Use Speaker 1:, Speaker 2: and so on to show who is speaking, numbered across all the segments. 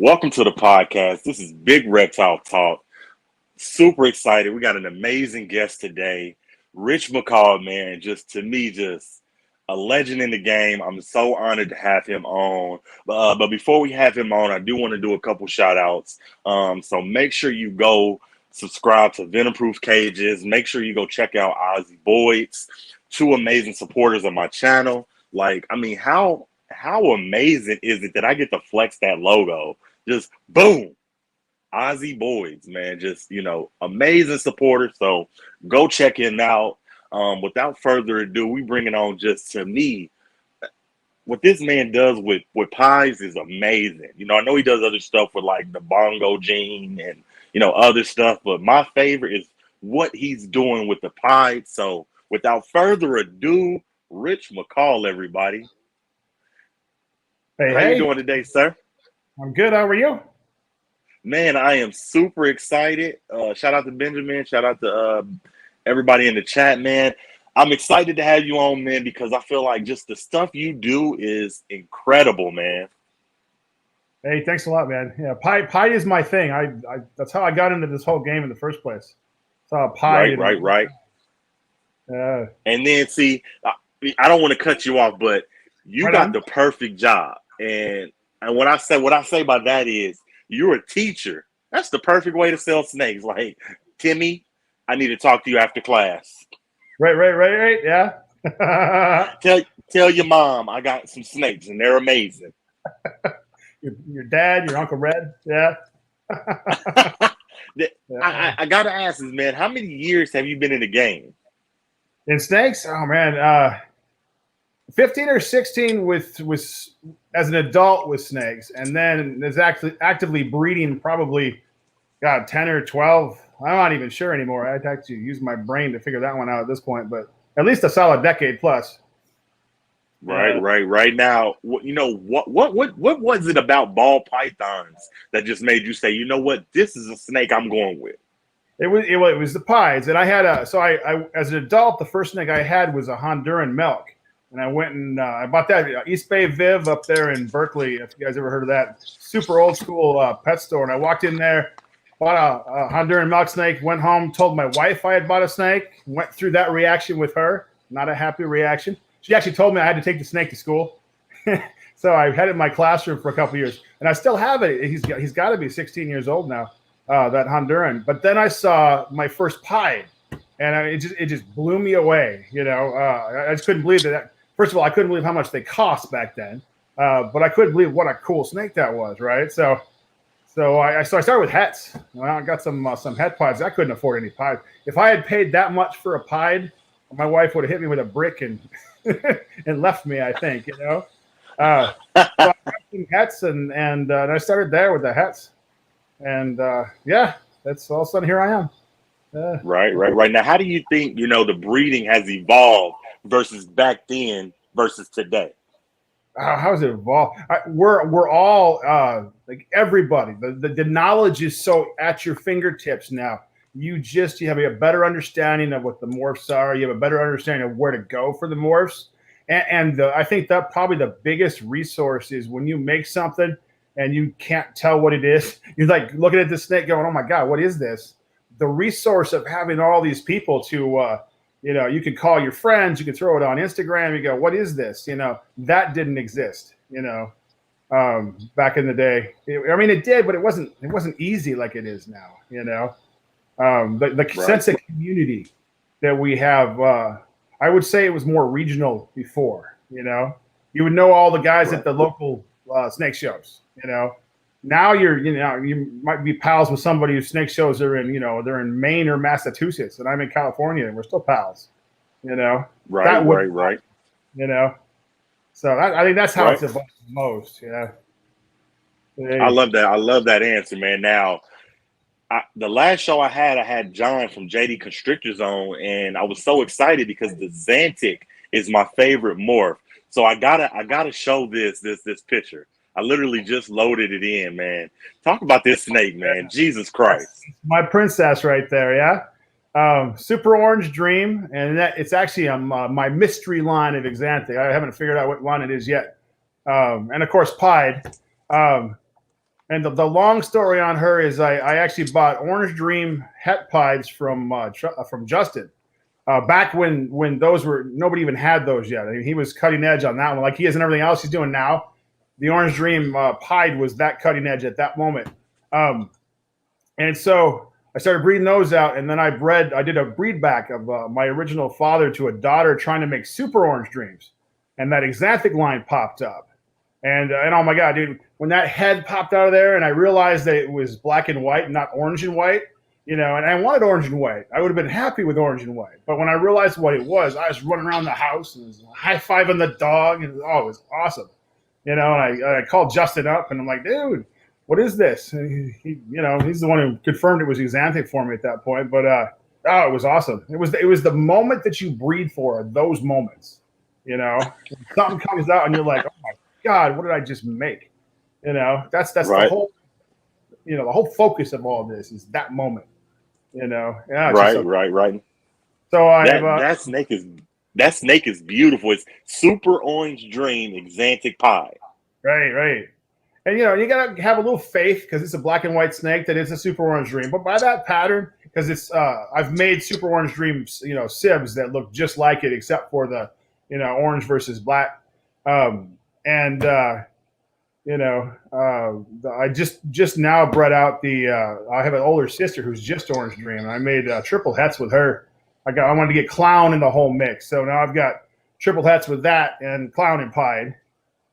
Speaker 1: Welcome to the podcast. This is Big Reptile Talk. Super excited. We got an amazing guest today. Rich Mccoll, man, just a legend in the game. I'm so honored to have him on. But before we have him on, I do want to do a couple shout outs. So make sure you go subscribe to Venomproof Cages. Make sure you go check out Ozzy Boyd's, two amazing supporters of my channel. How amazing is it that I get to flex that logo? Just boom. Ozzy Boyd's, man, amazing supporter. So go check him out. Without further ado, we bring it on. Just to me, what this man does with pies is amazing. I know he does other stuff with like the bongo gene and other stuff, but my favorite is what he's doing with the pies. So without further ado, Rich Mccoll, everybody. How you doing today, sir?
Speaker 2: I'm good. How are you?
Speaker 1: Man, I am super excited. Shout out to Benjamin. Shout out to everybody in the chat, man. I'm excited to have you on, man, because I feel like just the stuff you do is incredible, man.
Speaker 2: Hey, thanks a lot, man. Yeah, pie is my thing. I that's how I got into this whole game in the first place. So pie.
Speaker 1: Right. And then see, I don't want to cut you off, but you got the perfect job. And what I say by that is you're a teacher. That's the perfect way to sell snakes. Like, Timmy, I need to talk to you after class.
Speaker 2: Right. Yeah.
Speaker 1: Tell your mom I got some snakes and they're amazing.
Speaker 2: Your dad, your Uncle Red. Yeah.
Speaker 1: I gotta ask this, man. How many years have you been in the game?
Speaker 2: In snakes? Oh man. 15 or 16 with as an adult with snakes, and then there's actually actively breeding probably 10 or 12. I'm not even sure anymore. I'd have to use my brain to figure that one out at this point, but at least a solid decade plus.
Speaker 1: Right now, what was it about ball pythons that just made you say, you know what, this is a snake I'm going with?
Speaker 2: It was the pies, and I had I as an adult, the first snake I had was a Honduran milk. And I went and I bought that East Bay Viv up there in Berkeley. If you guys ever heard of that, super old school pet store. And I walked in there, bought a Honduran milk snake, went home, told my wife I had bought a snake, went through that reaction with her. Not a happy reaction. She actually told me I had to take the snake to school. So I had it in my classroom for a couple of years. And I still have it. He's got to be 16 years old now, that Honduran. But then I saw my first pied, and it just blew me away. I just couldn't believe that. First of all, I couldn't believe how much they cost back then, but I couldn't believe what a cool snake that was, right? So I started with hets. I got some het pies. I couldn't afford any pies. If I had paid that much for a pied, my wife would have hit me with a brick and and left me, I think. So I got some hets, and I started there with the hets, and that's all of a sudden here I am.
Speaker 1: Right. Now, how do you think the breeding has evolved versus back then versus today?
Speaker 2: How has it evolved? We're all like everybody. The knowledge is so at your fingertips now. You have a better understanding of what the morphs are. You have a better understanding of where to go for the morphs. And I think that probably the biggest resource is when you make something and you can't tell what it is. You're like looking at the snake going, "Oh my God, what is this?" The resource of having all these people to you could call your friends, you could throw it on Instagram, you go, "What is this?" That didn't exist, back in the day. It did, but it wasn't easy like it is now, the sense of community that we have, I would say it was more regional before, you would know all the guys at the local snake shows, Now you might be pals with somebody whose snake shows are in, they're in Maine or Massachusetts, and I'm in California, and we're still pals,
Speaker 1: Right.
Speaker 2: So I think that's how it's evolved most,
Speaker 1: I love that. I love that answer, man. Now, the last show I had John from JD Constrictor Zone, and I was so excited because the Xantic is my favorite morph. So I gotta show this picture. I literally just loaded it in, man. Talk about this snake, man. Jesus Christ.
Speaker 2: My princess right there, yeah. Super Orange Dream, and it's actually my mystery line of Xantic. I haven't figured out what line it is yet. And of course, pied. And the long story on her is I actually bought Orange Dream het pies from Justin back when those were nobody even had those yet. I mean, he was cutting edge on that one, like he is and everything else he's doing now. The Orange Dream pied was that cutting edge at that moment, and so I started breeding those out, and then I did a breed back of my original father to a daughter trying to make Super Orange Dreams, and that Xanthic line popped up, and oh my god, dude, when that head popped out of there, and I realized that it was black and white, not orange and white. And I wanted orange and white. I would have been happy with orange and white. But when I realized what it was, I was running around the house and was high-fiving the dog. And it was awesome. And I called Justin up and I'm like, dude, what is this? And he's the one who confirmed it was Xanthic for me at that point. But it was awesome. It was the moment that you breed for, those moments. Something comes out and you're like, oh my God, what did I just make? That's right. The whole, the whole focus of all this is that moment.
Speaker 1: Right.
Speaker 2: So
Speaker 1: that snake is beautiful. It's Super Orange Dream Xanthic pie.
Speaker 2: Right. And you gotta have a little faith because it's a black and white snake that is a Super Orange Dream. But by that pattern, because it's I've made Super Orange Dream sibs that look just like it except for the orange versus black. I just now bred out I have an older sister who's just Orange Dream, and I made triple hets with her. I wanted to get clown in the whole mix, so now I've got triple hets with that and clown and pied,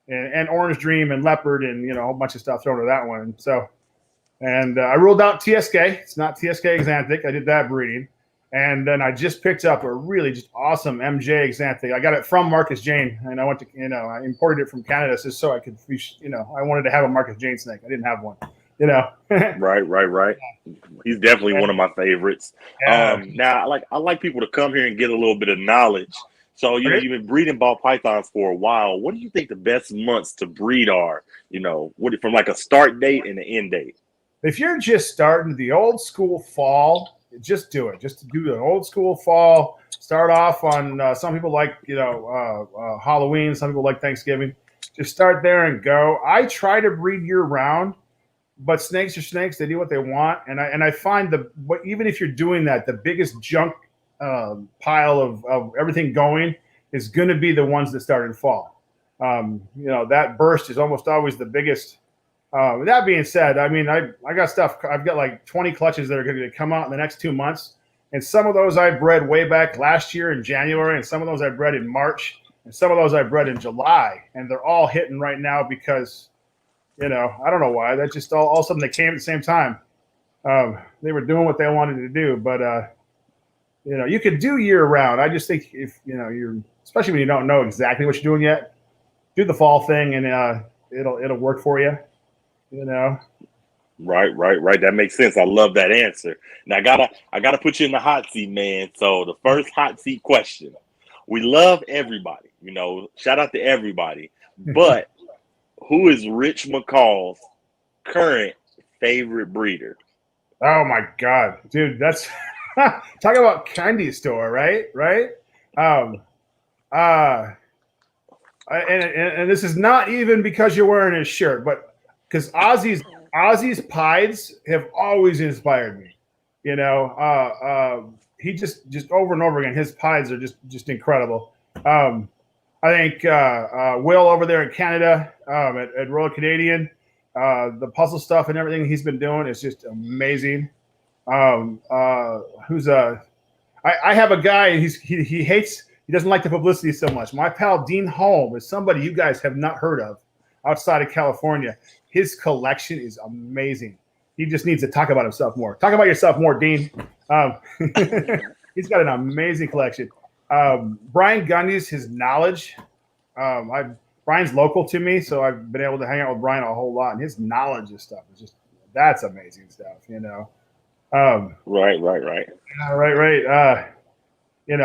Speaker 2: and Orange Dream and leopard and a whole bunch of stuff thrown to that one. So, and I ruled out TSK. It's not TSK Xanthic. I did that breeding. And then I just picked up a really just awesome MJ Xanthic. I got it from Marcus Jane, and I went to, I imported it from Canada just so I could, I wanted to have a Marcus Jane snake. I didn't have one,
Speaker 1: Right. He's definitely one of my favorites.
Speaker 2: Yeah.
Speaker 1: Now, I like people to come here and get a little bit of knowledge. So, you've been breeding ball pythons for a while. What do you think the best months to breed are? From like a start date and an end date?
Speaker 2: If you're just starting the old school fall, just do it. Just do the old school fall. Start off on some people like Halloween. Some people like Thanksgiving. Just start there and go. I try to breed year round, but snakes are snakes. They do what they want, and I find even if you're doing that, the biggest junk pile of everything going is going to be the ones that start in fall. That burst is almost always the biggest. With that being said, I mean, I got stuff. I've got like 20 clutches that are going to come out in the next 2 months. And some of those I bred way back last year in January. And some of those I bred in March. And some of those I bred in July. And they're all hitting right now because, I don't know why. That just all of a sudden they came at the same time. They were doing what they wanted to do. But, you could do year round. I just think if, you're, especially when you don't know exactly what you're doing yet, do the fall thing and it'll work for you.
Speaker 1: Right. That makes sense. I love that answer. Now I gotta put you in the hot seat, man. So the first hot seat question. We love everybody, shout out to everybody. But who is Rich Mccall's current favorite breeder?
Speaker 2: Oh my God, dude, that's talk about candy store, right? And this is not even because you're wearing his shirt, but because Ozzy's pies have always inspired me. He just over and over again, his pies are just incredible. I think Will over there in Canada at Royal Canadian, the puzzle stuff and everything he's been doing is just amazing. I have a guy, he doesn't like the publicity so much. My pal Dean Holm is somebody you guys have not heard of outside of California. His collection is amazing. He just needs to talk about himself more. Talk about yourself more, Dean. He's got an amazing collection. Brian Gundy's, his knowledge. Brian's local to me, so I've been able to hang out with Brian a whole lot, and his knowledge of stuff is that's amazing stuff,
Speaker 1: Right.
Speaker 2: Right. You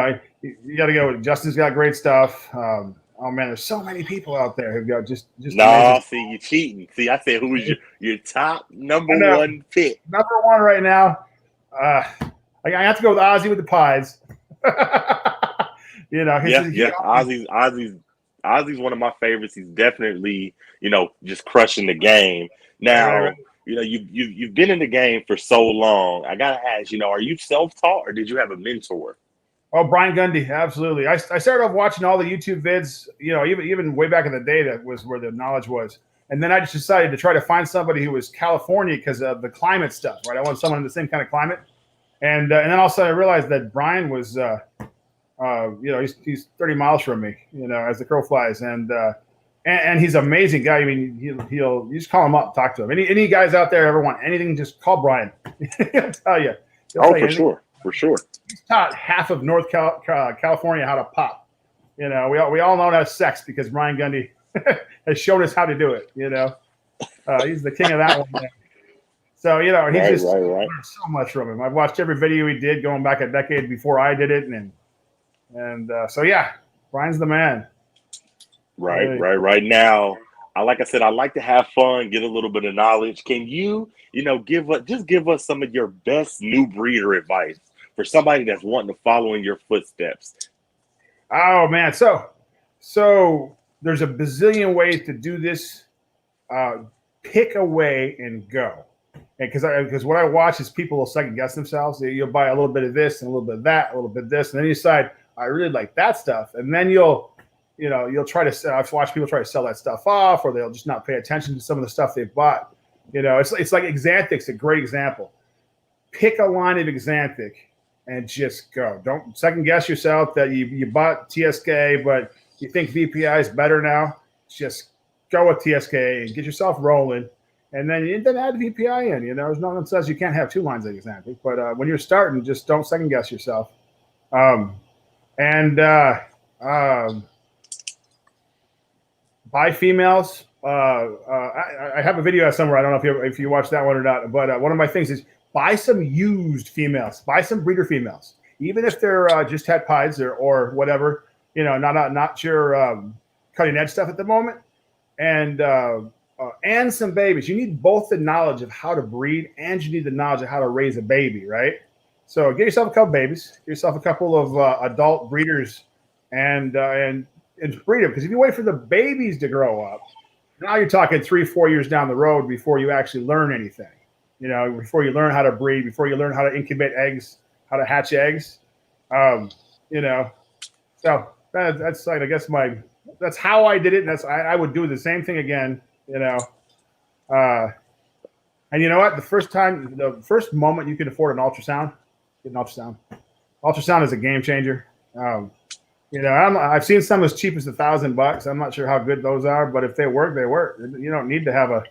Speaker 2: got to go. Justin's got great stuff. Oh man, there's so many people out there who've got just.
Speaker 1: No, see, you cheating. See, I said who's your top number one pick?
Speaker 2: Number one right now. I have to go with Ozzy with the pies.
Speaker 1: Ozzy's Ozzy's one of my favorites. He's definitely, just crushing the game.
Speaker 2: Right.
Speaker 1: Now, you've been in the game for so long. I gotta ask, are you self-taught or did you have a mentor?
Speaker 2: Oh, Brian Gundy, absolutely. I started off watching all the YouTube vids, even way back in the day. That was where the knowledge was. And then I just decided to try to find somebody who was California because of the climate stuff, right? I wanted someone in the same kind of climate. And then all of a sudden I realized that Brian was, he's 30 miles from me, as the crow flies. And he's an amazing guy. I mean, he'll you just call him up, talk to him. Any guys out there ever want anything, just call Brian. He'll tell you.
Speaker 1: Oh, for sure. For sure.
Speaker 2: He's taught half of North California how to pop. We all know how to sex because Brian Gundy has shown us how to do it. He's the king of that one. Man. So he just learned so much from him. I've watched every video he did going back a decade before I did it, and so yeah, Brian's the man.
Speaker 1: Right now. Like I said, I like to have fun, get a little bit of knowledge. Can you, give us some of your best new breeder advice for somebody that's wanting to follow in your footsteps?
Speaker 2: Oh man, so there's a bazillion ways to do this. Pick a way and go. And because what I watch is people will second guess themselves. You'll buy a little bit of this and a little bit of that, a little bit of this, and then you decide I really like that stuff, and then you'll try to. I've watched people try to sell that stuff off, or they'll just not pay attention to some of the stuff they've bought. It's like Xanthic's a great example. Pick a line of Xanthic and just go. Don't second guess yourself that you bought TSK, but you think VPI is better now. Just go with TSK and get yourself rolling, and then add VPI in. There's no one says you can't have two lines of Xanthic, but when you're starting, just don't second guess yourself. Buy females. I have a video somewhere. I don't know if you watched that one or not, but one of my things is buy some used females. Buy some breeder females, even if they're just het pies or whatever. Not your cutting edge stuff at the moment, and some babies. You need both the knowledge of how to breed and you need the knowledge of how to raise a baby, right? So get yourself a couple babies, get yourself a couple of adult breeders, and breed them. Because if you wait for the babies to grow up, now you're talking 3-4 years down the road before you actually learn anything. Before you learn how to breed, before you learn how to incubate eggs, how to hatch eggs. So that's like, I guess that's how I did it. And I would do the same thing again. And you know what? The first moment you can afford an ultrasound, get an ultrasound. Ultrasound is a game changer. I've seen some as cheap as $1,000. I'm not sure how good those are, but if they work, they work. You don't need to have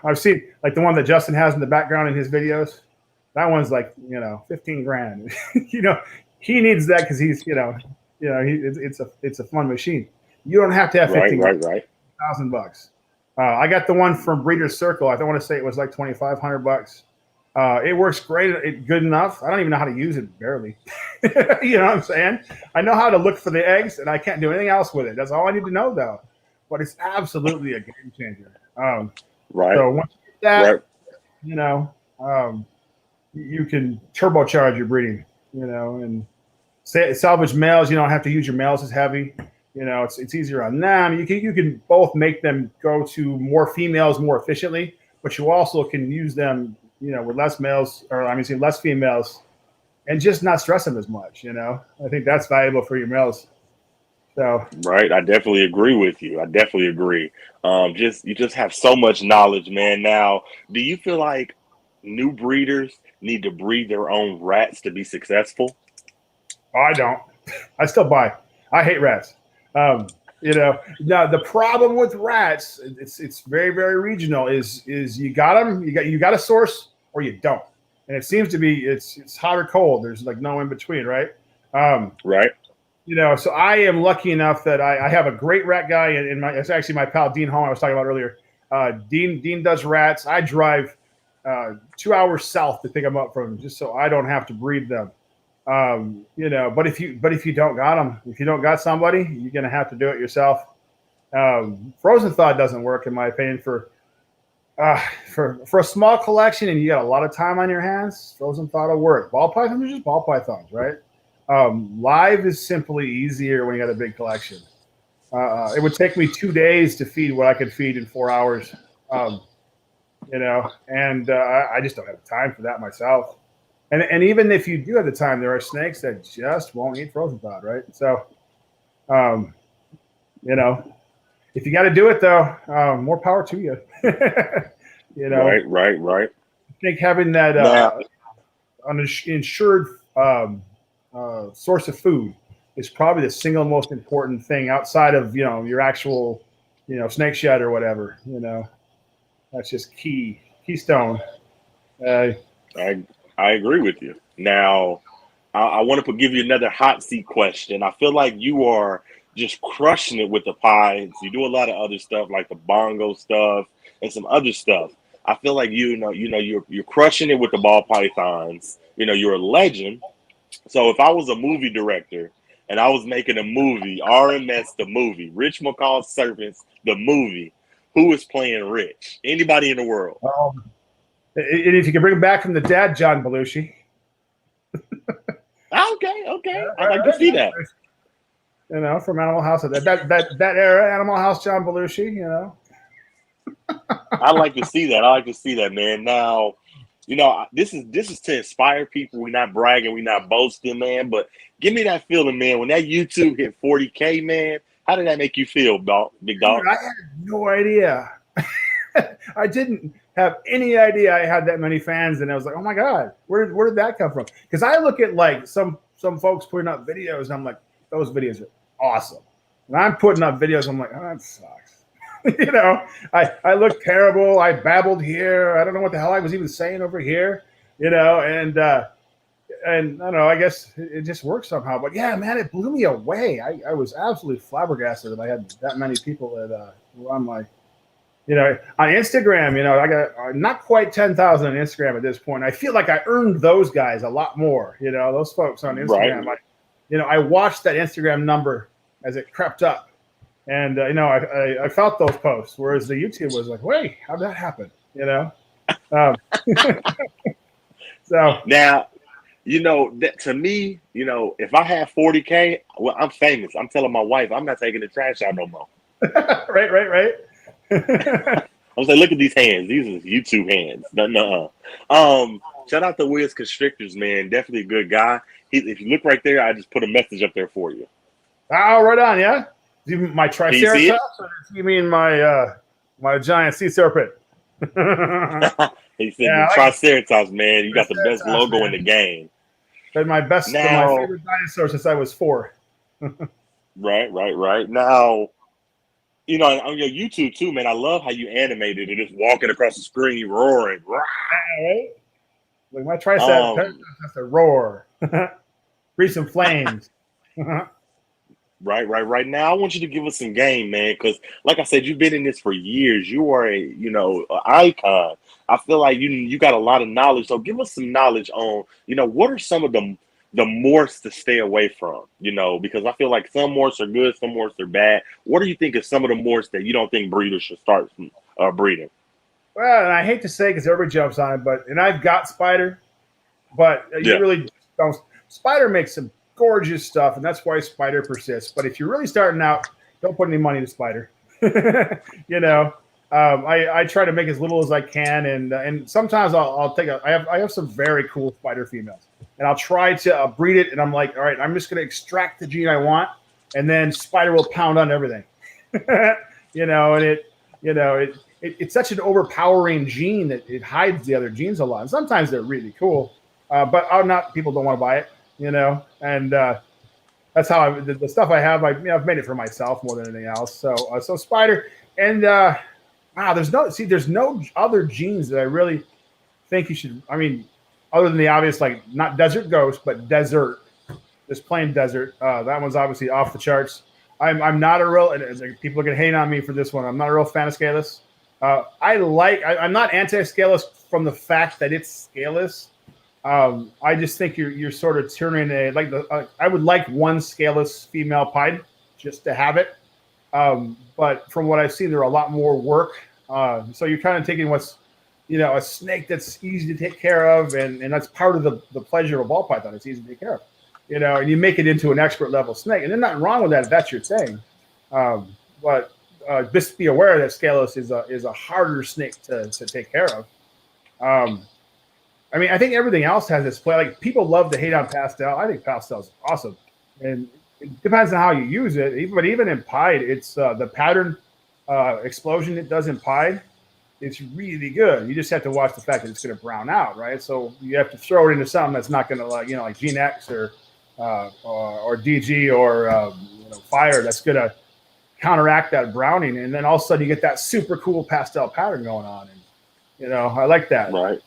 Speaker 2: I've seen like the one that Justin has in the background in his videos. That one's like, $15,000. He needs that because he's, it's a fun machine. You don't have to have $15,000. I got the one from Breeders Circle. I don't want to say it was like $2,500. It works great. Good enough. I don't even know how to use it barely. You know what I'm saying? I know how to look for the eggs, and I can't do anything else with it. That's all I need to know, though. But it's absolutely a game changer. So once you get that, you can turbocharge your breeding. And salvage males. You don't have to use your males as heavy. It's easier on them. You can both make them go to more females more efficiently, but you also can use them, with less males, less females, and just not stress them as much. I think that's valuable for your males. So
Speaker 1: right, I definitely agree with you. I definitely agree. You just have so much knowledge, man. Now, do you feel like new breeders need to breed their own rats to be successful?
Speaker 2: I don't. I still buy. I hate rats. Now the problem with rats, it's very, very regional. Is you got them, you got a source or you don't, and it seems to be it's hot or cold. There's like no in between, right?
Speaker 1: Right.
Speaker 2: So I am lucky enough that I have a great rat guy it's actually my pal Dean Holm I was talking about earlier. Dean does rats. I drive 2 hours south to pick them up from him just so I don't have to breed them. But if you don't got them, if you don't got somebody, you're gonna have to do it yourself. Frozen thaw doesn't work in my opinion for a small collection and you got a lot of time on your hands. Frozen thaw will work. Ball pythons are just ball pythons, right? Live is simply easier when you got a big collection. It would take me 2 days to feed what I could feed in 4 hours. And I just don't have the time for that myself. And even if you do have the time, there are snakes that just won't eat frozen thawed, right? So, um, if you got to do it though, more power to you.
Speaker 1: Right.
Speaker 2: I think having that
Speaker 1: Now,
Speaker 2: insured source of food is probably the single most important thing outside of your actual snake shed or whatever. That's just keystone. Uh,
Speaker 1: I agree with you. Now, I want to give you another hot seat question. I feel like you are just crushing it with the pies. You do a lot of other stuff like the bongo stuff and some other stuff. I feel like you're crushing it with the ball pythons. You're a legend. So if I was a movie director and I was making a movie, RMS the movie, Rich McCall's Servants the movie, who is playing Rich? Anybody in the world?
Speaker 2: and if you can bring him back from the dead, John Belushi.
Speaker 1: Okay. I'd like to see that.
Speaker 2: From Animal House, that era, Animal House, John Belushi.
Speaker 1: I like to see that, man. Now, this is to inspire people. We're not bragging, we're not boasting, man. But give me that feeling, man. When that YouTube hit 40K, man, how did that make you feel, big dog?
Speaker 2: Dude, I had no idea. I didn't have any idea I had that many fans, and I was like, oh my god, where did that come from? Because I look at like some folks putting up videos, and I'm like, those videos are awesome. And I'm putting up videos, I'm like, oh, that sucks. I look terrible. I babbled here. I don't know what the hell I was even saying over here. And I don't know. I guess it just works somehow. But yeah, man, it blew me away. I was absolutely flabbergasted that I had that many people that were on my. On Instagram, I got not quite 10,000 on Instagram at this point. I feel like I earned those guys a lot more. Those folks on Instagram.
Speaker 1: Right.
Speaker 2: I watched that Instagram number as it crept up, and I felt those posts. Whereas the YouTube was like, wait, how'd that happen? So
Speaker 1: now, that to me, if I have 40K, well, I'm famous. I'm telling my wife I'm not taking the trash out no more.
Speaker 2: Right.
Speaker 1: I was like, look at these hands. These are YouTube hands. No. Shout out to Wiz Constrictors, man. Definitely a good guy. If you look right there, I just put a message up there for you.
Speaker 2: Oh, right on, yeah. My Triceratops, or you mean my giant sea serpent?
Speaker 1: He said Triceratops, man. You got the best logo in the game.
Speaker 2: Been my my favorite dinosaur since I was 4.
Speaker 1: Right. Now, on your YouTube too, man, I love how you animated it, just walking across the screen, roaring.
Speaker 2: Right? Like my Triceratops has to roar. Breathe some flames.
Speaker 1: Right. Now, I want you to give us some game, man, because, like I said, you've been in this for years. You are an icon. I feel like you got a lot of knowledge. So give us some knowledge on, what are some of the morphs to stay away from, because I feel like some morphs are good, some morphs are bad. What do you think of some of the morphs that you don't think breeders should start breeding?
Speaker 2: Well, and I hate to say because everybody jumps on it, and I've got Spider, but you really don't. Spider makes some gorgeous stuff, and that's why Spider persists. But if you're really starting out, don't put any money into Spider. I try to make as little as I can, and sometimes I'll take I have some very cool Spider females, and I'll try to breed it, and I'm like, all right, I'm just going to extract the gene I want, and then Spider will pound on everything. And it's such an overpowering gene that it hides the other genes a lot. And sometimes they're really cool, but people don't want to buy it, and that's how the stuff I have. I've made it for myself more than anything else. So Spider, and wow, there's no other genes that I really think you should. I mean, other than the obvious, like not Desert Ghost, but Desert, just plain Desert. That one's obviously off the charts. I'm not a real. People are gonna hate on me for this one. I'm not a real fan of Scaleless. I'm not anti-Scaleless from the fact that it's scaleless. I just think you're sort of turning I would like one scaleless female pied just to have it. But from what I've seen, there are a lot more work. So you're kind of taking what's, a snake that's easy to take care of, and that's part of the pleasure of a ball python. It's easy to take care of, and you make it into an expert level snake. And there's nothing wrong with that if that's your thing. But just be aware that scaleless is a harder snake to take care of. I mean, I think everything else has its play. Like people love to hate on pastel. I think pastel's awesome, and it depends on how you use it. But even in pied, it's the pattern explosion it does in pied. It's really good. You just have to watch the fact that it's going to brown out, right? So you have to throw it into something that's not going to like Gene X or DG or fire that's going to counteract that browning, and then all of a sudden you get that super cool pastel pattern going on, and I like that.
Speaker 1: Right.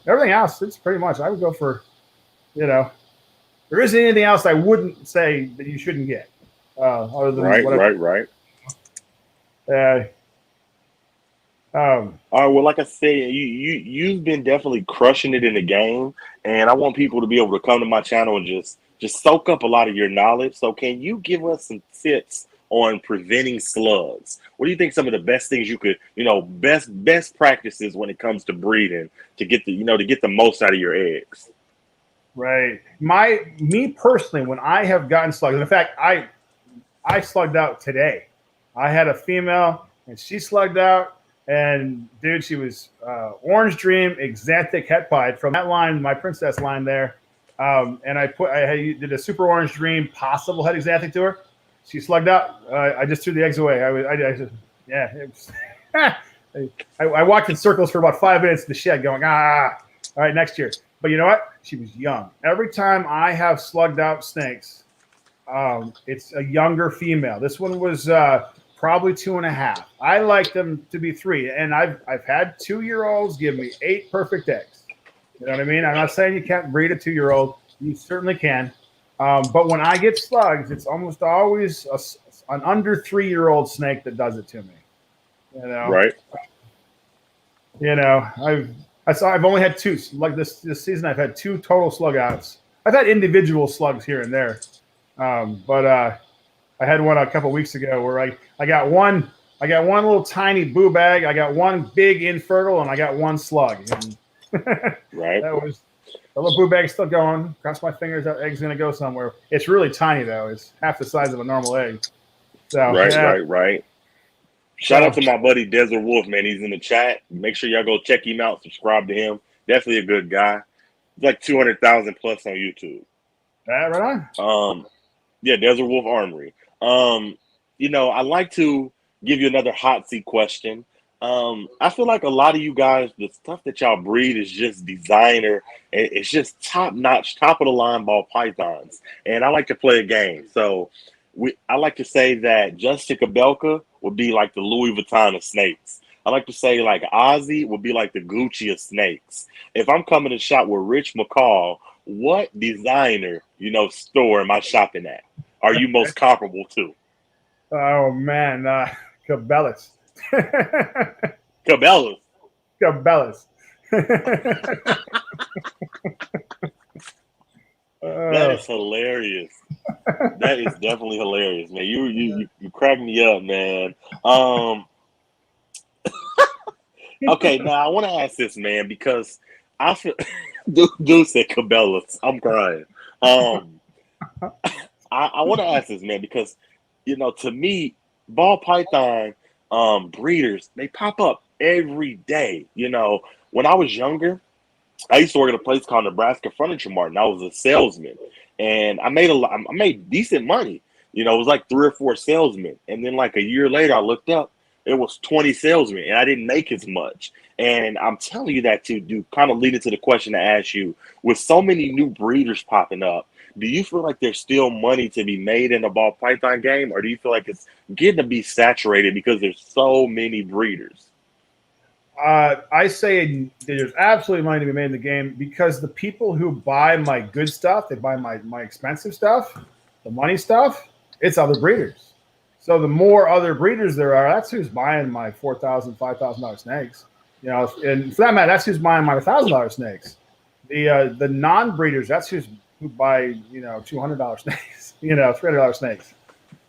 Speaker 2: Everything else, it's pretty much I would go for, there isn't anything else I wouldn't say that you shouldn't get. Other than
Speaker 1: right. All right. Well, like I said, you've been definitely crushing it in the game, and I want people to be able to come to my channel and just soak up a lot of your knowledge. So, can you give us some tips on preventing slugs? What do you think some of the best things you could, best practices when it comes to breeding to get the most out of your eggs?
Speaker 2: Right. Me personally, when I have gotten slugs, in fact, I slugged out today. I had a female and she slugged out, and dude, she was Orange Dream Exantic Het Pied from that line, my princess line there. And I did a Super Orange Dream possible Het Exantic to her. She slugged out. I just threw the eggs away. I walked in circles for about 5 minutes in the shed going, all right, next year. But you know what? She was young. Every time I have slugged out snakes, it's a younger female. This one was probably 2.5. I like them to be 3. And I've had 2-year-olds give me 8 perfect eggs. You know what I mean? I'm not saying you can't breed a 2-year-old. You certainly can. But when I get slugs, it's almost always an under 3-year-old snake that does it to me.
Speaker 1: Right.
Speaker 2: I've only had 2. Like this season, I've had 2 total slug outs. I've had individual slugs here and there, but I had one a couple weeks ago where I got one little tiny boo bag, I got one big infertile, and I got one slug. And
Speaker 1: right.
Speaker 2: That was. The little boo bag's still going. Cross my fingers, that egg's gonna go somewhere. It's really tiny though. It's half the size of a normal egg. So
Speaker 1: Right. Shout out to my buddy Desert Wolf, man. He's in the chat. Make sure y'all go check him out. Subscribe to him. Definitely a good guy. He's like 200,000 plus on YouTube.
Speaker 2: Right on.
Speaker 1: Yeah, Desert Wolf Armory. I like to give you another hot seat question. I feel like a lot of you guys, the stuff that y'all breed is just designer. It's just top notch, top of the line ball pythons. And I like to play a game. So I like to say that Justin Cabelka would be like the Louis Vuitton of snakes. I like to say like Ozzy would be like the Gucci of snakes. If I'm coming to shop with Rich Mccoll, what designer, store am I shopping at? Are you most comparable to?
Speaker 2: Oh man, Cabela's.
Speaker 1: Cabela's. That is hilarious. That is definitely hilarious, man. You crack me up, man. Okay, now I want to ask this, man, because I feel dude said Cabela's. I'm crying. I want to ask this, man, because to me, ball python breeders, they pop up every day. When I was younger, I used to work at a place called Nebraska Furniture Mart, and I was a salesman, and I made decent money. It was like 3 or 4 salesmen, and then like a year later, I looked up, it was 20 salesmen, and I didn't make as much. And I'm telling you that to kind of lead into the question I asked you. With so many new breeders popping up, do you feel like there's still money to be made in the ball python game, or do you feel like it's getting to be saturated because there's so many breeders?
Speaker 2: I say there's absolutely money to be made in the game because the people who buy my good stuff, they buy my expensive stuff, the money stuff, it's other breeders. So the more other breeders there are, that's who's buying my $4,000, $5,000 snakes. And for that matter, that's who's buying my $1,000 snakes. The non-breeders, that's who buy $200 snakes, $300 snakes.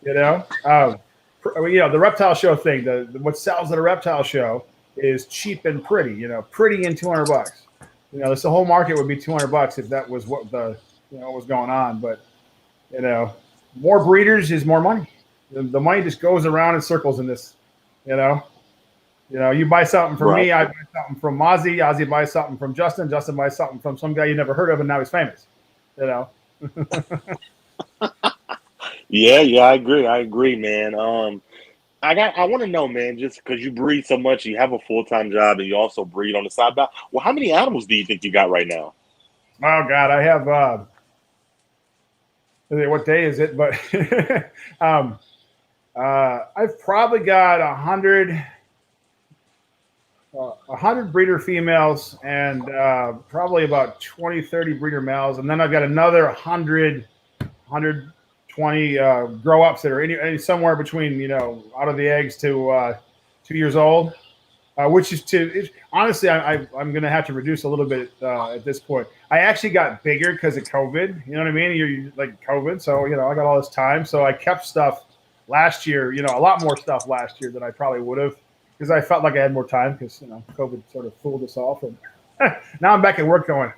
Speaker 2: The reptile show thing. What sells at a reptile show is cheap and pretty. Pretty and $200. The whole market would be $200 if that was what was going on. But more breeders is more money. The money just goes around in circles in this, you know. You buy something from
Speaker 1: Right.
Speaker 2: me, I buy something from Ozzy, Ozzy buys something from Justin, Justin buys something from some guy you never heard of, and now he's famous. You know.
Speaker 1: Yeah, I agree, man. I want to know, man, just because you breed so much, you have a full-time job, and you also breed on the side. But well, how many animals do you think you got right now?
Speaker 2: Oh God, I have. What day is it? But um, I've probably got 100 breeder females and probably about 20, 30 breeder males. And then I've got another 120 grow ups that are any somewhere between, out of the eggs to 2 years old, which is honestly, I'm going to have to reduce a little bit at this point. I actually got bigger because of COVID. You know what I mean? You're like COVID. So, I got all this time. So I kept stuff last year, a lot more stuff last year than I probably would have because I felt like I had more time because, COVID sort of fooled us all. And now I'm back at work going,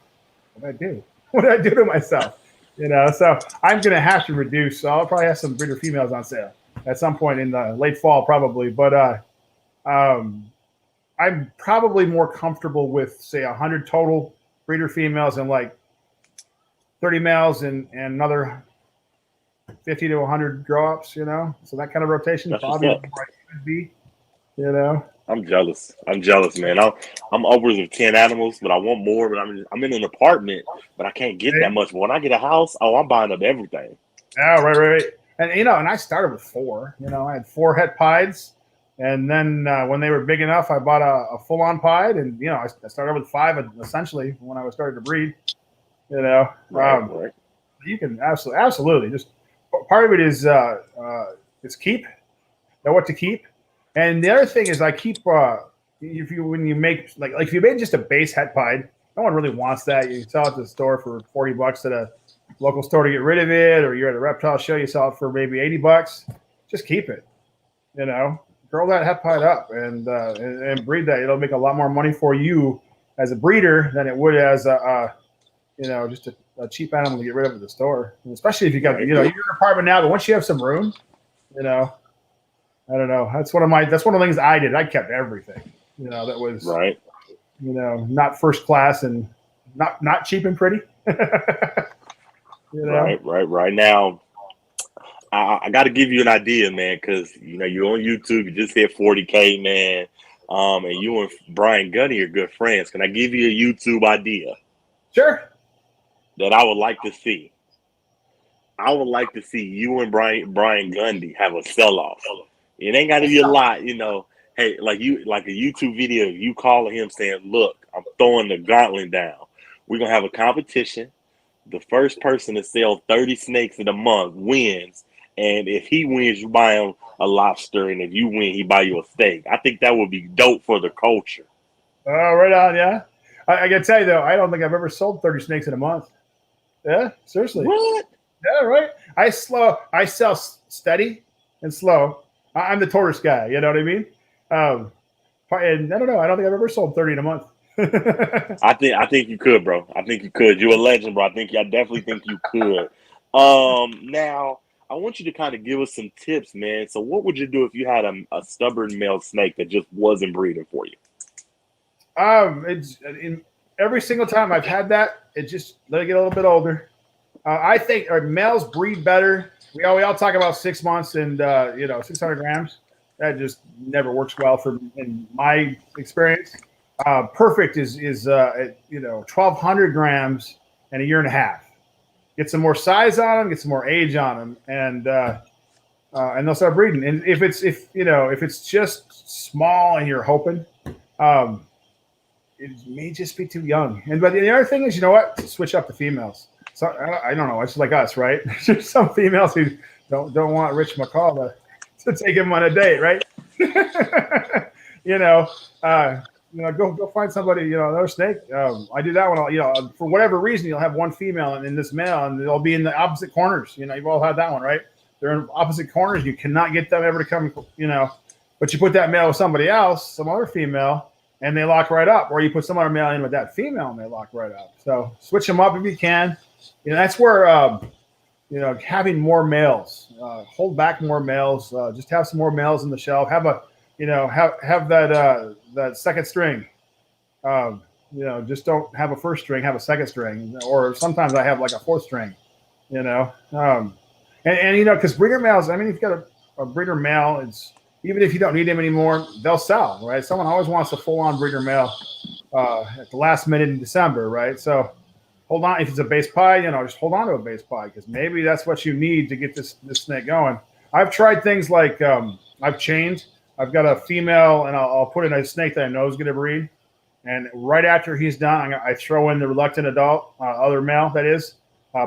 Speaker 2: what did I do? What did I do to myself? So I'm going to have to reduce. So I'll probably have some breeder females on sale at some point in the late fall, probably. But I'm probably more comfortable with, say, 100 total breeder females and like 30 males and another 50 to 100 grow ups, So that kind of rotation
Speaker 1: That's what's
Speaker 2: probably
Speaker 1: up.
Speaker 2: where I should be.
Speaker 1: I'm jealous. I'm jealous, man. I'm upwards of 10 animals, but I want more. But I'm in an apartment, but I can't get that much. But when I get a house, I'm buying up everything.
Speaker 2: Oh, right. And and I started with 4. I had 4 het pieds, and then when they were big enough, I bought a full-on pied, and I started with 5 essentially when I was starting to breed.
Speaker 1: Right.
Speaker 2: You can absolutely just part of it is keep know what to keep, and the other thing is I keep when you make like if you made just a base het pied, no one really wants that. You sell it at the store for $40 at a local store to get rid of it, or you're at a reptile show, you sell it for maybe $80. Just keep it. Grow that het pied up and breed that. It'll make a lot more money for you as a breeder than it would as just a cheap animal to get rid of at the store. And especially if you got, you're in an apartment now, but once you have some room, I don't know. That's one of the things I did. I kept everything, that was
Speaker 1: Right.
Speaker 2: Not first class and not cheap and pretty.
Speaker 1: Right. Now, I got to give you an idea, man, because you're on YouTube. You just hit 40K, man. And you and Brian Gunny are good friends. Can I give you a YouTube idea?
Speaker 2: Sure.
Speaker 1: That I would like to see. I would like to see you and Brian Gundy have a sell-off. It ain't got to be a lot, Hey, like a YouTube video, you calling him saying, "Look, I'm throwing the gauntlet down. We're gonna have a competition. The first person to sell 30 snakes in a month wins. And if he wins, you buy him a lobster, and if you win, he buy you a steak." I think that would be dope for the culture.
Speaker 2: Oh, right on, yeah. I can tell you though, I don't think I've ever sold 30 snakes in a month. Yeah, seriously.
Speaker 1: What?
Speaker 2: Yeah, right. I sell steady and slow. I'm the tortoise guy. You know what I mean? And I don't know. I don't think I've ever sold 30 in a month.
Speaker 1: I think you could, bro. I think you could. You're a legend, bro. I definitely think you could. Now I want you to kind of give us some tips, man. So what would you do if you had a stubborn male snake that just wasn't breeding for you?
Speaker 2: It's every single time I've had that, it just let it get a little bit older. I think our males breed better. We all talk about 6 months and 600 grams. That just never works well in my experience. Perfect is 1,200 grams and a year and a half. Get some more size on them, get some more age on them, and they'll start breeding. And if it's just small and you're hoping, it may just be too young. But the other thing is, you know what? Switch up the females. So I don't know. It's like us, right? There's some females who don't want Rich Mccoll to take him on a date, right? Go find somebody, another snake. I do that one. For whatever reason, you'll have one female and this male, and they'll be in the opposite corners. You've all had that one, right? They're in opposite corners. You cannot get them ever to come, but you put that male with somebody else, some other female, and they lock right up. Or you put some other male in with that female, and they lock right up. So switch them up if you can. That's where having more males, hold back more males, just have some more males in the shelf. Have a, have that second string. Um, just don't have a first string, have a second string, or sometimes I have like a fourth string. You know, and because breeder males, I mean, if you've got a breeder male, it's even if you don't need them anymore, they'll sell, right? Someone always wants a full-on breeder male at the last minute in December, right? So hold on. If it's a base pie, just hold on to a base pie because maybe that's what you need to get this snake going. I've tried things like I've chained. I've got a female, and I'll put in a snake that I know is going to breed. And right after he's done, I throw in the reluctant adult, other male that is,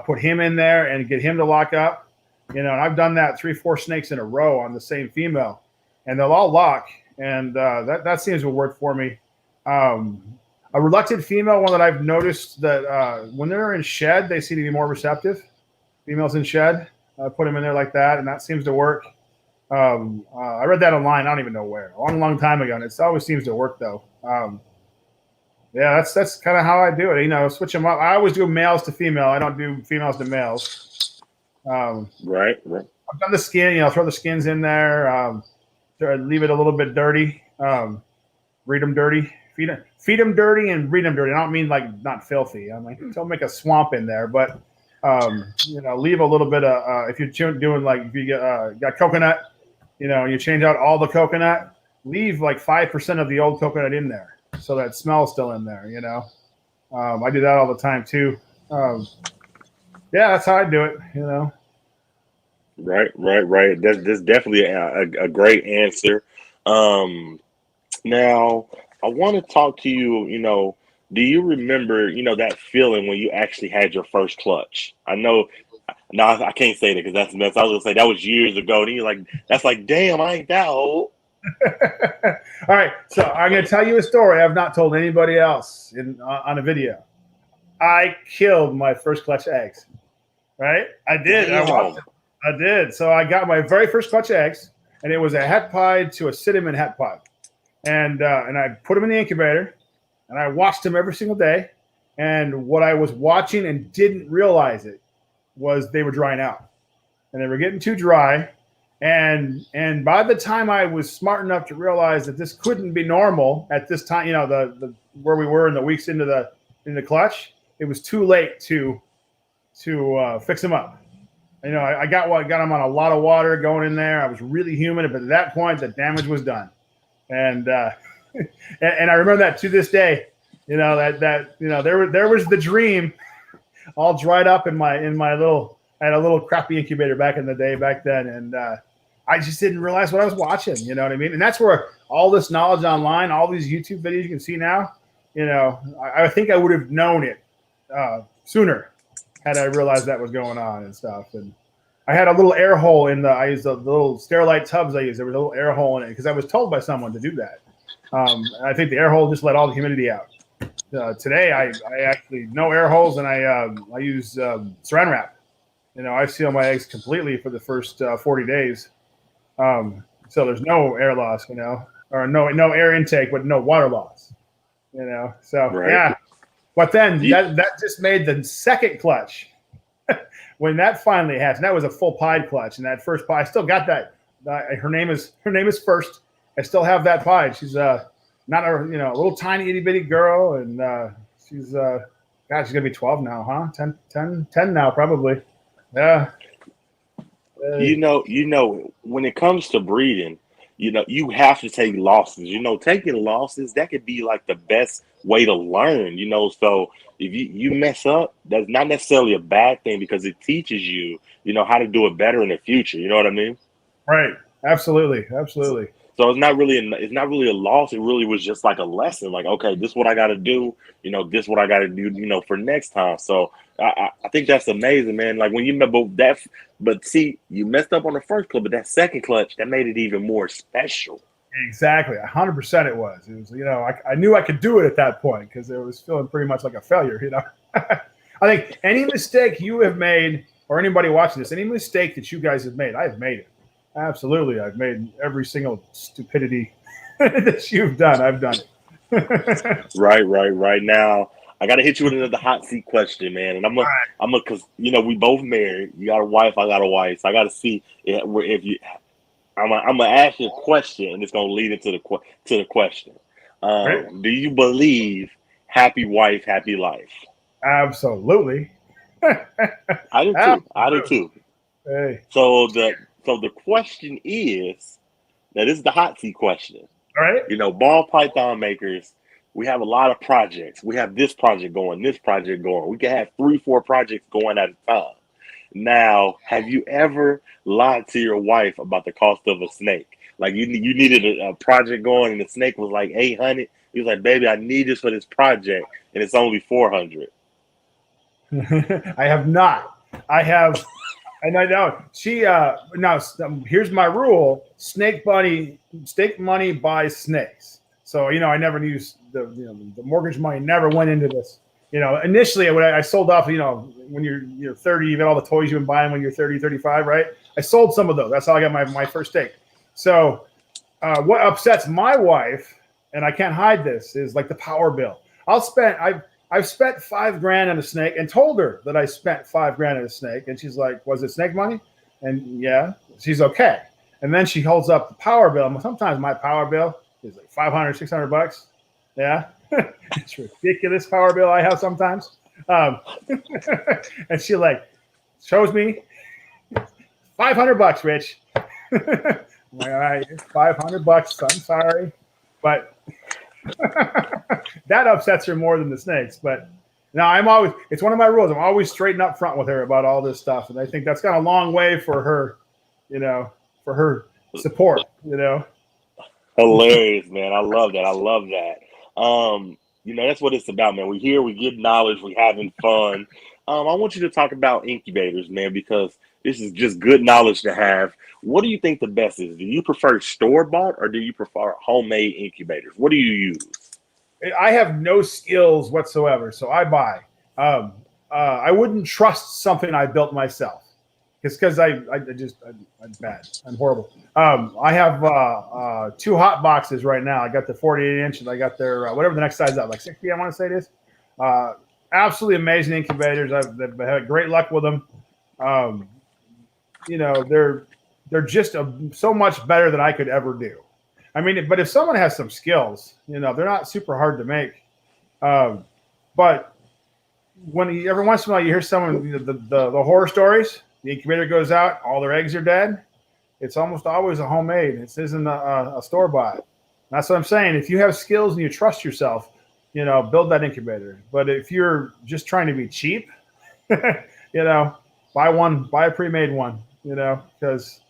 Speaker 2: put him in there and get him to lock up. And I've done that 3-4 snakes in a row on the same female, and they'll all lock. And that seems to work for me. A reluctant female, one that I've noticed that when they're in shed, they seem to be more receptive. Females in shed, I put them in there like that, and that seems to work. I read that online. I don't even know where. A long, long time ago, and it always seems to work though. Yeah, that's kind of how I do it. Switch them up. I always do males to female. I don't do females to males.
Speaker 1: Right.
Speaker 2: I've done the skin. Throw the skins in there. Leave it a little bit dirty. Breed them dirty. Feed them dirty and breed them dirty. I don't mean like not filthy. I'm like, don't make a swamp in there, but leave a little bit of. If you're doing like if you got coconut, you change out all the coconut. Leave like 5% of the old coconut in there. So that smell's still in there, I do that all the time too. Yeah, that's how I do it,
Speaker 1: Right. That's definitely a great answer. Now I want to talk to you. Do you remember, that feeling when you actually had your first clutch? I know. No, I can't say that because that's mess. I was gonna say that was years ago. And you're like, that's like, damn, I ain't that old.
Speaker 2: All right, so I'm going to tell you a story I've not told anybody else on a video. I killed my first clutch eggs, right? I did. I did. So I got my very first clutch eggs, and it was a het pied to a cinnamon het pied. And I put them in the incubator, and I watched them every single day. And what I was watching and didn't realize it was they were drying out, and they were getting too dry. And by the time I was smart enough to realize that this couldn't be normal at this time, the where we were in the weeks into the clutch, it was too late to fix them up. I got them on a lot of water going in there. I was really humid, but at that point, the damage was done. And and I remember that to this day. There was the dream, all dried up in my little. I had a little crappy incubator back in the day back then, and I just didn't realize what I was watching. You know what I mean? And that's where all this knowledge online, all these YouTube videos you can see now, I think I would have known it sooner had I realized that was going on and stuff. And I had a little air hole I used the little Sterilite tubs I used. There was a little air hole in it because I was told by someone to do that. I think the air hole just let all the humidity out. Today, I actually no air holes, and I use Saran wrap. I seal my eggs completely for the first 40 days. So there's no air loss, or no air intake, but no water loss, So right. Yeah, but then that just made the second clutch when that finally happened. That was a full pied clutch, and that first pie, I still got that. Her name is First. I still have that pie. She's not a little tiny itty bitty girl, and she's she's gonna be 12 now, huh? 10 now probably. Yeah.
Speaker 1: When it comes to breeding, you have to take losses. Taking losses, that could be like the best way to learn, So if you mess up, that's not necessarily a bad thing because it teaches you, how to do it better in the future. You know what I mean?
Speaker 2: Right. Absolutely.
Speaker 1: So it's not really a loss. It really was just like a lesson. Like, okay, this is what I got to do. This is what I got to do. For next time. So I think that's amazing, man. Like when you remember that, but see, you messed up on the first clutch, but that second clutch that made it even more special.
Speaker 2: Exactly, 100% it was. It was, I knew I could do it at that point because it was feeling pretty much like a failure. I think any mistake you have made, or anybody watching this, any mistake that you guys have made, I've made it. Absolutely. I've made every single stupidity that you've done. I've done it.
Speaker 1: Right. Now, I gotta hit you with another hot seat question, man. And
Speaker 2: All right.
Speaker 1: cause we both married. You got a wife, I got a wife. So I gotta see if you. I'm gonna ask you a question, and it's gonna lead into the question.
Speaker 2: Ready?
Speaker 1: Do you believe happy wife, happy life?
Speaker 2: Absolutely.
Speaker 1: I do too. I do
Speaker 2: Absolutely.
Speaker 1: too.
Speaker 2: Hey.
Speaker 1: So the question is now this is the hot seat question.
Speaker 2: All right.
Speaker 1: Ball python makers, we have a lot of projects. We have this project going, this project going. We can have 3, 4 projects going at a time. Now, have you ever lied to your wife about the cost of a snake? Like you needed a project going, and the snake was like 800. You was like, baby, I need this for this project, and it's only 400.
Speaker 2: I have not. I have, and I know she. Now, here's my rule: snake money buys snakes. So I never used the mortgage money. Never went into this. Initially, when I sold off. When you're 30, you got all the toys you've been buying when you're 30, 35, right? I sold some of those. That's how I got my first stake. So, what upsets my wife, and I can't hide this, is like the power bill. I've spent $5,000 on a snake and told her that I spent $5,000 on a snake. And she's like, was it snake money? And yeah, she's okay. And then she holds up the power bill. Sometimes my power bill is like 500, 600 bucks. Yeah. It's ridiculous power bill I have sometimes. And she like shows me 500 bucks, Rich. All right, 500 bucks. I'm sorry. But that upsets her more than the snakes. But no, it's one of my rules. I'm always straight and up front with her about all this stuff. And I think that's gone a long way for her, for her support,
Speaker 1: Hilarious, man. I love that. I love that. That's what it's about, man. We're here, we get knowledge, we having fun. I want you to talk about incubators, man, because this is just good knowledge to have. What do you think the best is? Do you prefer store-bought or do you prefer homemade incubators? What do you use?
Speaker 2: I have no skills whatsoever, so I buy. I wouldn't trust something I built myself, because I'm bad. I'm horrible. I have 2 hot boxes right now. I got the 48-inch, and I got their whatever the next size up, like 60. I want to say it is. Absolutely amazing incubators. I've had great luck with them. They're just so much better than I could ever do. I mean, but if someone has some skills, they're not super hard to make. But every once in a while you hear someone, the horror stories, the incubator goes out, all their eggs are dead. It's almost always a homemade. It isn't a store bought. That's what I'm saying. If you have skills and you trust yourself, build that incubator. But if you're just trying to be cheap, buy a pre-made one, because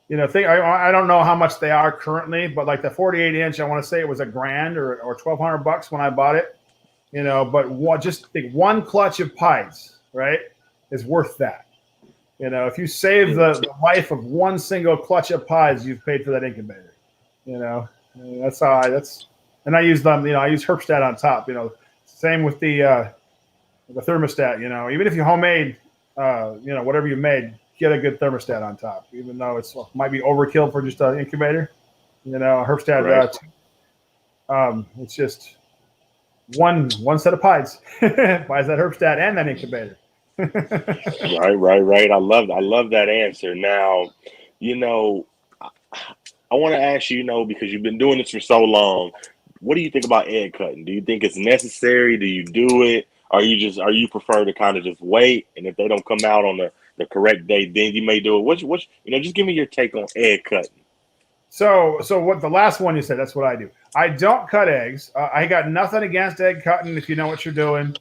Speaker 2: I don't know how much they are currently, but like the 48-inch, I want to say it was $1,000 or $1,200 when I bought it, but just think one clutch of pies, right, is worth that. If you save the life of one single clutch of pies, you've paid for that incubator. And I use them. I use Herbstat on top. Same with the thermostat. Even if you homemade, whatever you made, get a good thermostat on top. Even though it might be overkill for just an incubator, Herbstat. Right. It's just one set of pies buys that Herbstat and that incubator.
Speaker 1: Right. I love that answer. Now, I want to ask you, because you've been doing this for so long, what do you think about egg cutting? Do you think it's necessary? Do you do it? Are you prefer to kind of just wait, and if they don't come out on the correct day, then you may do it? Just give me your take on egg cutting.
Speaker 2: So what the last one you said, that's what I do. I don't cut eggs. I got nothing against egg cutting if you know what you're doing.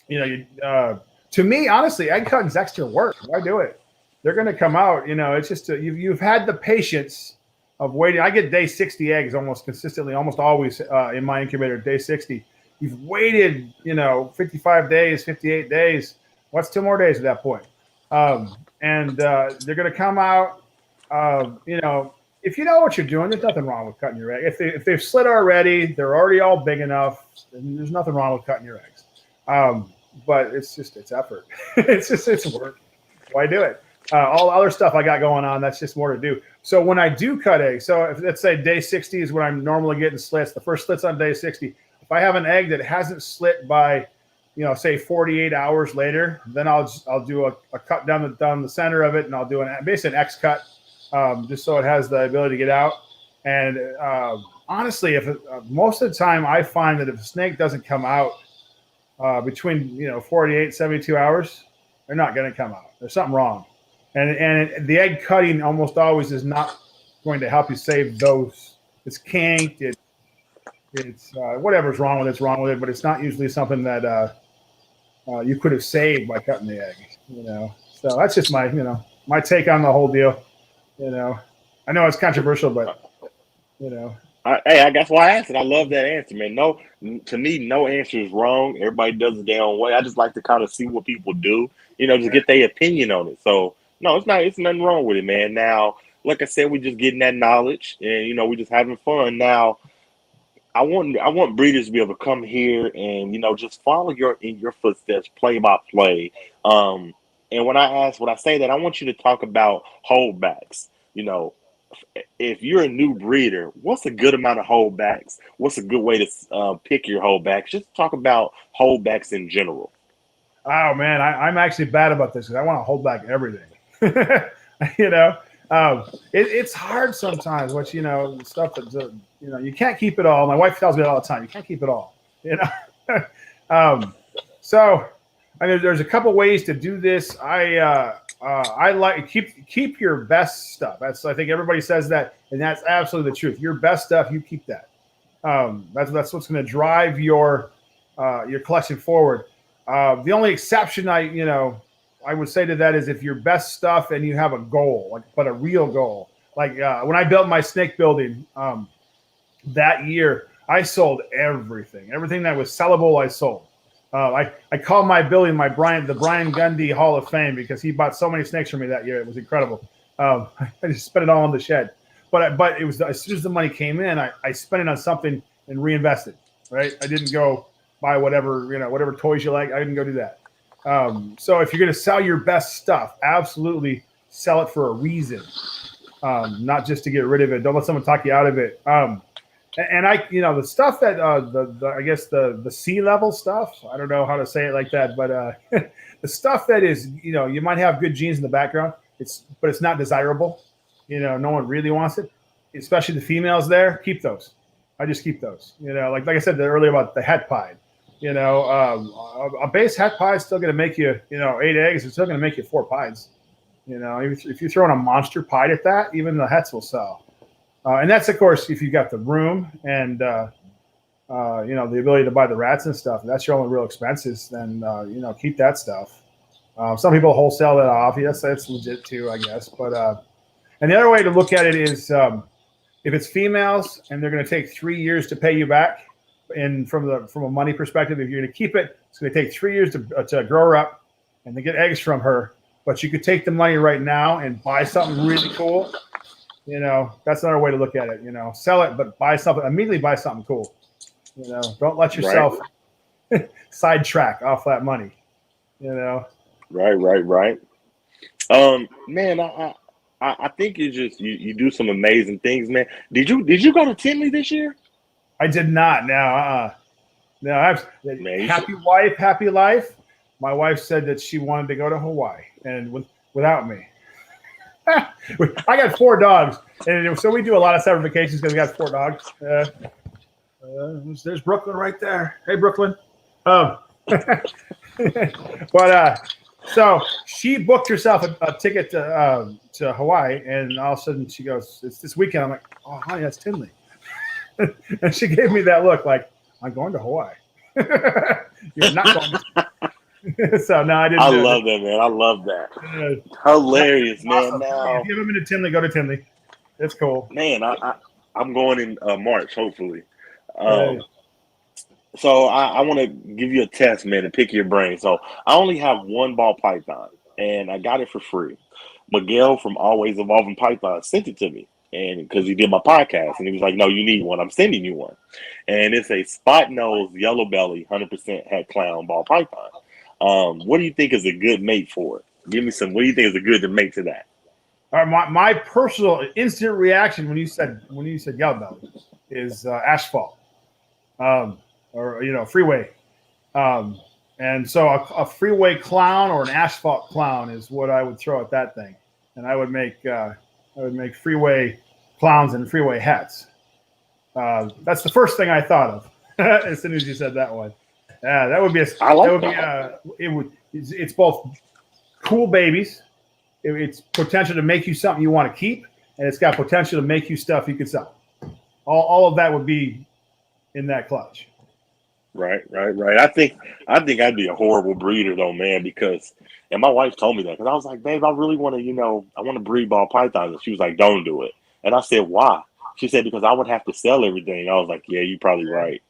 Speaker 2: To me, honestly, egg cutting is extra work. Why do it? They're going to come out. It's just you've had the patience of waiting. I get day 60 eggs almost consistently, almost always in my incubator. Day 60. You've waited, 55 days, 58 days. What's 2 more days at that point? And they're going to come out. If you know what you're doing, there's nothing wrong with cutting your egg. If they've slid already, they're already all big enough. Then there's nothing wrong with cutting your eggs. But it's effort. it's work. Why do it? All the other stuff I got going on, that's just more to do. So when I do cut eggs, so if let's say day 60 is when I'm normally getting slits, the first slit's on day 60. if I have an egg that hasn't slit by, say 48 hours later, then I'll do a cut down the center of it, and I'll do basically an X cut, just so it has the ability to get out. And honestly, most of the time I find that if a snake doesn't come out between 48 72 hours, they're not going to come out. There's something wrong, and the egg cutting almost always is not going to help you save those. It's kinked. It's whatever's wrong with it's wrong with it, but it's not usually something that you could have saved by cutting the egg. So that's just my take on the whole deal. I know it's controversial, but
Speaker 1: Hey, that's why I asked it. I love that answer, man. No, to me, no answer is wrong. Everybody does it their own way. I just like to kind of see what people do, just get their opinion on it. So no, it's nothing wrong with it, man. Now, like I said, we just getting that knowledge, and we just having fun. Now, I want breeders to be able to come here and just follow in your footsteps, play by play. And when I say that, I want you to talk about holdbacks. If you're a new breeder, what's a good amount of holdbacks? What's a good way to pick your holdbacks? Just talk about holdbacks in general.
Speaker 2: Oh man, I'm actually bad about this because I want to hold back everything. It's hard sometimes. What stuff that you can't keep it all. My wife tells me that all the time. You can't keep it all. So there's a couple ways to do this. I like keep your best stuff. I think everybody says that, and that's absolutely the truth. Your best stuff, you keep that. That's what's going to drive your collection forward. The only exception I would say to that is if your best stuff and you have a goal, but a real goal. Like when I built my snake building that year, I sold everything that was sellable. I sold. I called my building the Brian Gundy Hall of Fame because he bought so many snakes from me that year. It was incredible. I just spent it all in the shed. But it was as soon as the money came in, I spent it on something and reinvested. Right? I didn't go buy whatever toys you like. I didn't go do that. So if you're going to sell your best stuff, absolutely sell it for a reason, not just to get rid of it. Don't let someone talk you out of it. And the stuff that I guess the sea level stuff, I don't know how to say it like that, but the stuff that is, you might have good genes in the background, but it's not desirable. No one really wants it, especially the females there. Keep those. I just keep those. Like I said earlier about the het pied. A base het pie is still going to make you, 8 eggs. It's still going to make you 4 pies. If you throw in a monster pie at that, even the hets will sell. And that's, of course, if you got the room and, the ability to buy the rats and stuff. That's your only real expenses. Then, keep that stuff. Some people wholesale that off. Yes, that's legit too, I guess. But and the other way to look at it is if it's females and they're going to take 3 years to pay you back, and from a money perspective, if you're going to keep it, it's going to take 3 years to grow her up and to get eggs from her. But you could take the money right now and buy something really cool. That's another way to look at it. Sell it, but immediately buy something cool. Don't let yourself sidetrack off that money.
Speaker 1: Right. Man, I think you do some amazing things, man. Did you go to Tinley this year?
Speaker 2: I did not. No, happy wife, happy life. My wife said that she wanted to go to Hawaii, and without me. I got 4 dogs, and so we do a lot of separate vacations because we got 4 dogs. There's Brooklyn right there. Hey, Brooklyn. But so she booked herself a ticket to Hawaii, and all of a sudden she goes, "It's this weekend." I'm like, "Oh, honey, that's Tinley." And she gave me that look like, "I'm going to Hawaii." You're not going to. So no, I didn't.
Speaker 1: I love that, man. I love that. Hilarious, man.
Speaker 2: Awesome.
Speaker 1: Now,
Speaker 2: if you haven't been to Tinley, go to Tinley. It's cool.
Speaker 1: Man, I'm going in March, hopefully. So I want to give you a test, man, and pick your brain. So I only have 1 ball python, and I got it for free. Miguel from Always Evolving Python sent it to me, and because he did my podcast, and he was like, "No, you need one. I'm sending you one." And it's a spot nose, yellow belly, 100% het clown ball python. What do you think is a good mate for it? Give me some. What do you think is a good to mate to that?
Speaker 2: All right, my personal instant reaction when you said yellow belly is asphalt. or freeway. And so a freeway clown or an asphalt clown is what I would throw at that thing, and I would make freeway clowns and freeway hats. That's the first thing I thought of as soon as you said that one. Yeah, that would be
Speaker 1: I like
Speaker 2: that would
Speaker 1: that.
Speaker 2: it's both cool babies. It's potential to make you something you want to keep, and it's got potential to make you stuff you could sell. All of that would be in that clutch.
Speaker 1: Right. I think I'd be a horrible breeder though, man, because and my wife told me that because I was like, babe, I really want to, I want to breed ball pythons. And she was like, don't do it. And I said, why? She said, because I would have to sell everything. I was like, yeah, you're probably right.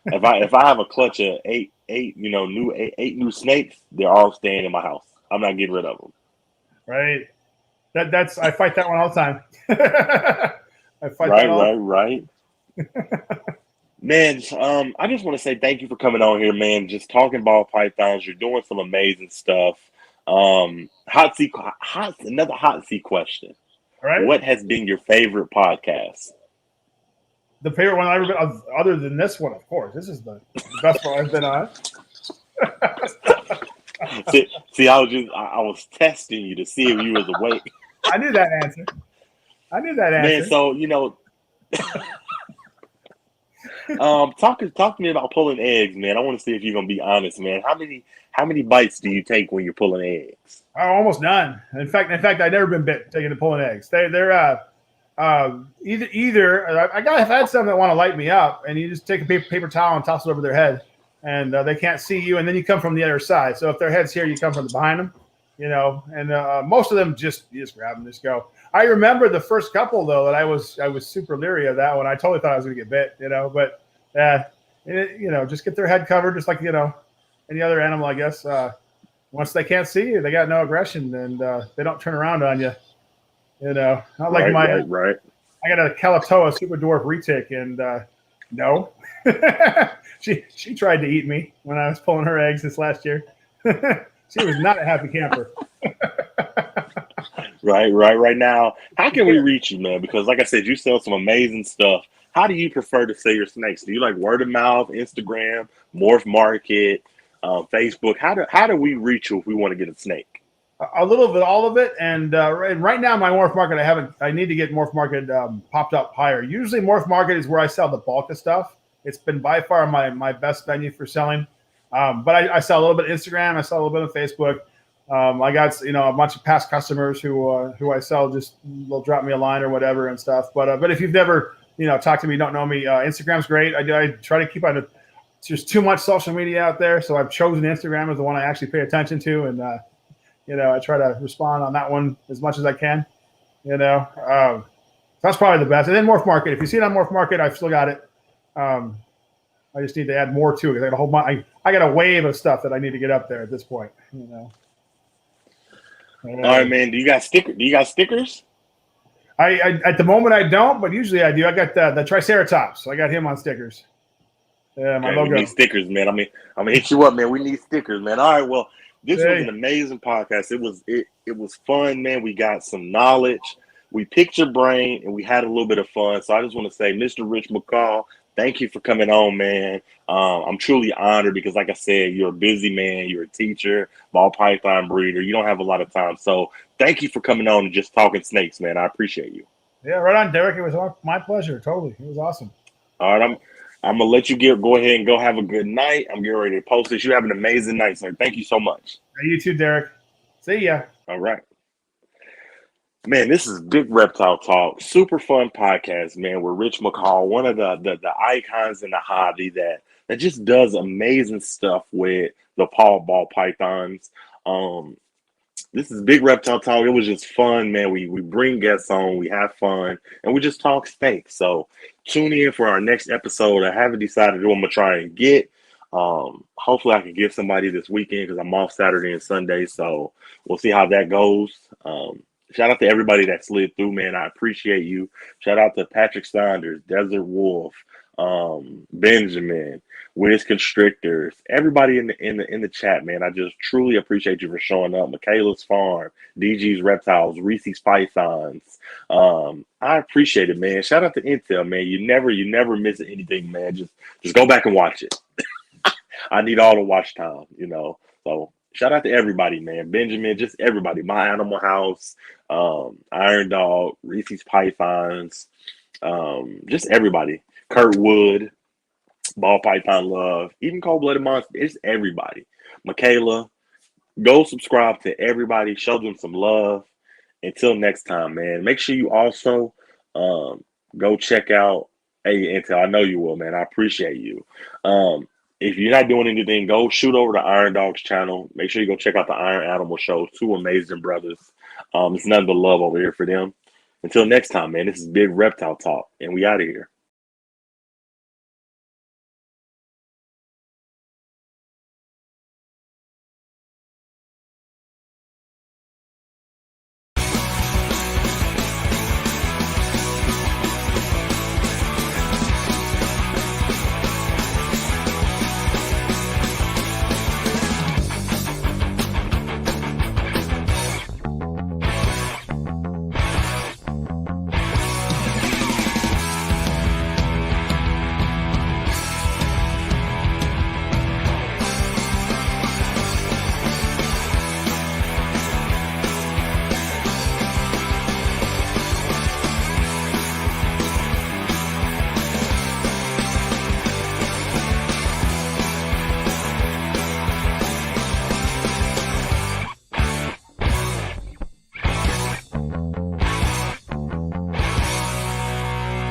Speaker 1: If I have a clutch of eight new snakes, they're all staying in my house. I'm not getting rid of them.
Speaker 2: Right. That's I fight that one all the time. I fight that all.
Speaker 1: Right. Man, I just want to say thank you for coming on here, man. Just talking ball pythons, you're doing some amazing stuff. Another hot seat question.
Speaker 2: All right.
Speaker 1: What has been your favorite podcast?
Speaker 2: The favorite one I've ever been, other than this one, of course. This is the best one I've been on.
Speaker 1: See, I was testing you to see if you was awake.
Speaker 2: I knew that answer.
Speaker 1: Man, so talk to me about pulling eggs, man. I want to see if you're gonna be honest, man. How many bites do you take when you're pulling eggs?
Speaker 2: Oh, almost none. In fact, I've never been bit taking to pulling eggs. They're either I've had some that want to light me up, and you just take a paper towel and toss it over their head, and they can't see you, and then you come from the other side. So if their head's here, you come from behind them, And most of them you just grab them, just go. I remember the first couple though that I was super leery of that one. I totally thought I was going to get bit, but just get their head covered, just like any other animal, I guess. Once they can't see you, they got no aggression, and they don't turn around on you. Not like
Speaker 1: right.
Speaker 2: I got a Calatoa super dwarf retic, and no, she tried to eat me when I was pulling her eggs this last year. She was not a happy camper.
Speaker 1: Right now. How can we reach you, man? Because like I said, you sell some amazing stuff. How do you prefer to sell your snakes? Do you like word of mouth, Instagram, Morph Market, Facebook? How do we reach you if we want to get a snake?
Speaker 2: A little bit, all of it, and right now my Morph Market, I need to get Morph Market popped up higher. Usually Morph Market is where I sell the bulk of stuff. It's been by far my best venue for selling. But I sell a little bit of Instagram. I sell a little bit of Facebook. I got a bunch of past customers who I sell, just they'll drop me a line or whatever and stuff. But if you've never talked to me, don't know me, Instagram's great. I try to keep on. There's too much social media out there, so I've chosen Instagram as the one I actually pay attention to, and I try to respond on that one as much as I can. That's probably the best. And then Morph Market. If you see it on Morph Market, I've still got it. I just need to add more to it. I got a wave of stuff that I need to get up there at this point.
Speaker 1: All right, man. Do you got stickers?
Speaker 2: I at the moment I don't, but usually I do. I got the Triceratops. I got him on stickers. Yeah, my logo.
Speaker 1: We need stickers, man. I'm gonna hit you up, man. We need stickers, man. All right, well, this was an amazing podcast. It was fun, man. We got some knowledge. We picked your brain and we had a little bit of fun. So I just want to say, Mr. Rich Mccoll, thank you for coming on, man. I'm truly honored because, like I said, you're a busy man. You're a teacher, ball python breeder. You don't have a lot of time. So thank you for coming on and just talking snakes, man. I appreciate you.
Speaker 2: Yeah, right on, Derek. It was my pleasure. Totally. It was awesome.
Speaker 1: All right, I'm going to let you go ahead and go have a good night. I'm getting ready to post this. You have an amazing night, sir. Thank you so much.
Speaker 2: You too, Derek. See ya.
Speaker 1: All right. Man, this is Big Reptile Talk. Super fun podcast, man, with Rich Mccoll, one of the icons in the hobby that just does amazing stuff with the ball pythons. This is Big Reptile Talk. It was just fun, man. We bring guests on, we have fun, and we just talk snakes. So tune in for our next episode. I haven't decided who I'm going to try and get. Hopefully I can get somebody this weekend because I'm off Saturday and Sunday. So we'll see how that goes. Shout out to everybody that slid through, man. I appreciate you. Shout out to Patrick Saunders, Desert Wolf, Benjamin, Wiz Constrictors, everybody in the chat, man. I just truly appreciate you for showing up. Michaela's Farm, DG's Reptiles, Reese's Pythons. I appreciate it, man. Shout out to Intel, man. You never miss anything, man. Just go back and watch it. I need all the watch time, So shout out to everybody, man. Benjamin, just everybody. My Animal House, Iron Dog, Reese's Pythons, just everybody. Kurt Wood, Ball Python Love, even Cold Blooded Monster. It's everybody. Michaela, go subscribe to everybody. Show them some love. Until next time, man. Make sure you also go check out. Hey, Intel, I know you will, man. I appreciate you. If you're not doing anything, go shoot over to Iron Dog's channel. Make sure you go check out the Iron Animal Show. Two amazing brothers. It's nothing but love over here for them. Until next time, man. This is Big Reptile Talk, and we out of here.